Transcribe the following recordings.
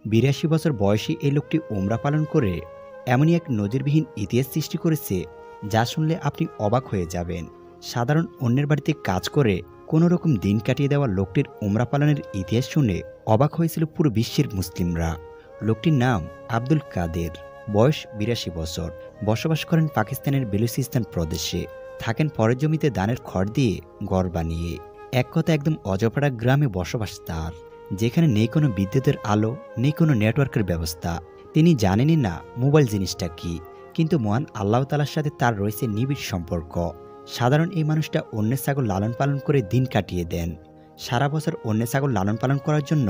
৮২ বছর বয়সী এই লোকটি ওমরা পালন করে এমনই এক নজিরবিহীন ইতিহাস সৃষ্টি করেছে, যা শুনলে আপনি অবাক হয়ে যাবেন। সাধারণ অন্যের বাড়িতে কাজ করে কোনো রকম দিন কাটিয়ে দেওয়া লোকটির ওমরা পালনের ইতিহাস শুনে অবাক হয়েছিল পুরো বিশ্বের মুসলিমরা। লোকটির নাম আব্দুল কাদের, বয়স ৮২ বছর, বসবাস করেন পাকিস্তানের বেলুচিস্তান প্রদেশে। থাকেন পরের জমিতে ধানের খড় দিয়ে ঘর বানিয়ে। এক কথা একদম অজপাড়া গ্রামে বসবাস তার, যেখানে নেই কোনো বিদ্যুতের আলো, নেই কোনো নেটওয়ার্কের ব্যবস্থা। তিনি জানেনই না মোবাইল জিনিসটা কি, কিন্তু মহান আল্লাহ তাআলার সাথে তার রয়েছে নিবিড় সম্পর্ক। সাধারণ এই মানুষটা অন্যের ছাগল লালন পালন করে দিন কাটিয়ে দেন। সারা বছর অন্যের ছাগল লালন পালন করার জন্য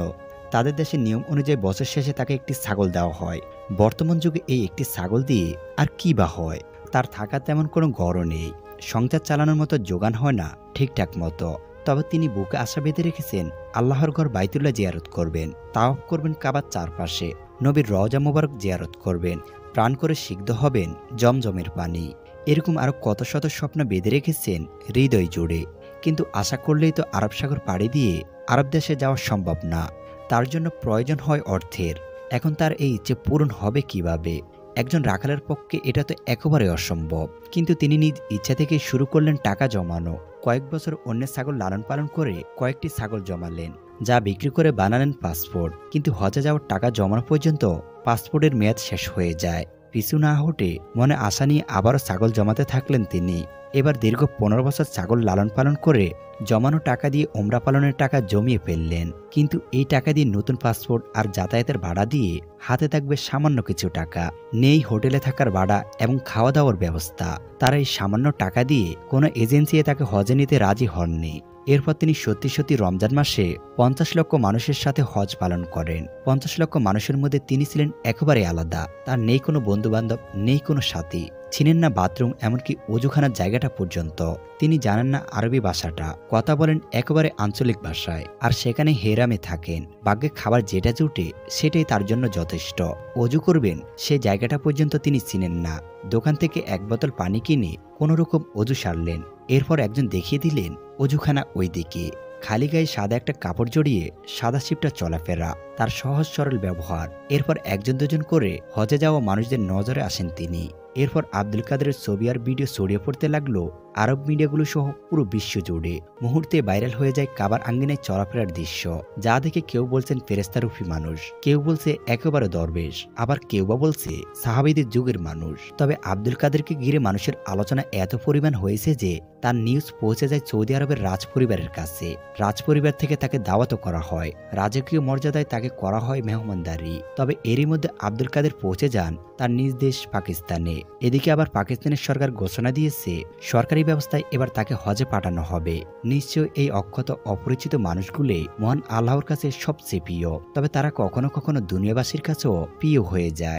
তাদের দেশের নিয়ম অনুযায়ী বছর শেষে তাকে একটি ছাগল দেওয়া হয়। বর্তমান যুগে এই একটি ছাগল দিয়ে আর কি বা হয়? তার থাকার তেমন কোনো ঘরও নেই, সংসার চালানোর মতো যোগান হয় না ঠিকঠাক মতো। তবে তিনি বুকে আশা বেঁধে রেখেছেন আল্লাহর ঘর বাইতুল্লাহ জিয়ারত করবেন, তাওয়াফ করবেন কাবার চারপাশে, নবীর রওজা মোবারক জিয়ারত করবেন, প্রাণ করে সিদ্ধ হবেন জমজমের পানি। এরকম আরও কত শত স্বপ্ন বেঁধে রেখেছেন হৃদয় জুড়ে। কিন্তু আশা করলেই তো আরব সাগর পাড়ি দিয়ে আরব দেশে যাওয়া সম্ভব না। তার জন্য প্রয়োজন হয় অর্থের। এখন তার এই ইচ্ছে পূরণ হবে কিভাবে? একজন রাখালের পক্ষে এটা তো একেবারে অসম্ভব। কিন্তু তিনি নিজ ইচ্ছা থেকে শুরু করলেন টাকা জমানো। কয়েক বছর অন্যের ছাগল লালন পালন করে কয়েকটি ছাগল জমালেন, যা বিক্রি করে বানালেন পাসপোর্ট। কিন্তু হজে যাওয়ার টাকা জমানো পর্যন্ত পাসপোর্টের মেয়াদ শেষ হয়ে যায়। পিছু না হটে মনে আশা নিয়ে আবারও ছাগল জমাতে থাকলেন তিনি। এবার দীর্ঘ ১৫ বছর ছাগল লালন পালন করে জমানো টাকা দিয়ে ওমরা পালনের টাকা জমিয়ে ফেললেন। কিন্তু এই টাকা দিয়ে নতুন পাসপোর্ট আর যাতায়াতের ভাড়া দিয়ে হাতে থাকবে সামান্য কিছু টাকা। নেই হোটেলে থাকার ভাড়া এবং খাওয়া দাওয়ার ব্যবস্থা। তারা এই সামান্য টাকা দিয়ে কোনো এজেন্সি তাকে হজে নিতে রাজি হননি। এরপর তিনি সত্যি সত্যি রমজান মাসে ৫০ লক্ষ মানুষের সাথে হজ পালন করেন। ৫০ লক্ষ মানুষের মধ্যে তিনি ছিলেন একেবারে আলাদা। তার নেই কোনো বন্ধুবান্ধব, নেই কোনো সাথী, ছিলেন না বাথরুম, এমনকি অজুখানার জায়গাটা পর্যন্ত। তিনি জানেন না আরবি ভাষাটা, কথা বলেন একেবারে আঞ্চলিক ভাষায়। আর সেখানে হেরামে থাকেন। ভাগ্যে খাবার যেটা জুটে সেটাই তার জন্য যথেষ্ট। অজু করবেন সে জায়গাটা পর্যন্ত তিনি চিনেন না। দোকান থেকে এক বোতল পানি কিনে কোনো রকম অজু সারলেন। এরপর একজন দেখিয়ে দিলেন অজুখানা ওই দিকে। খালি গায়ে সাদা একটা কাপড় জড়িয়ে সাদা শিপটা চলাফেরা, তার সহজ সরল ব্যবহার। এরপর একজন দুজন করে হজে যাওয়া মানুষদের নজরে আসেন তিনি। এরপর আব্দুল কাদেরের ছবি আর ভিডিও ছড়িয়ে পড়তে লাগলো আরব মিডিয়াগুলো সহ পুরো বিশ্ব জুড়ে। মুহূর্তে ভাইরাল হয়ে যায় কাবার আঙ্গিনায় চলাফেরার দৃশ্য, যা দেখে কেউ বলছেন ফেরেস্তারূপী মানুষ, কেউ বলছে একেবারে দরবেশ, আবার কেউ বা বলছে সাহাবীদের যুগের মানুষ। তবে আব্দুল কাদেরকে ঘিরে মানুষের আলোচনা এত পরিমাণ হয়েছে যে তার নিউজ পৌঁছে যায় সৌদি আরবের রাজ পরিবারের কাছে। রাজ পরিবার থেকে তাকে দাওয়াতও করা হয়, রাজকীয় মর্যাদায় তাকে করা হয় মেহমানদারি। তবে এরই মধ্যে আব্দুল কাদের পৌঁছে যান তার নিজ দেশ পাকিস্তানে। এদিকে আবার পাকিস্তানের সরকার ঘোষণা দিয়েছে সরকারি ব্যবস্থায় এবার তাকে হজে পাঠানো হবে। নিশ্চয় এই অক্ষত অপরিচিত মানুষগুলি মহান আল্লাহর কাছে সবচেয়ে প্রিয়, তবে তারা কখনো কখনো দুনিয়াবাসীর কাছেও প্রিয় হয়ে যায়।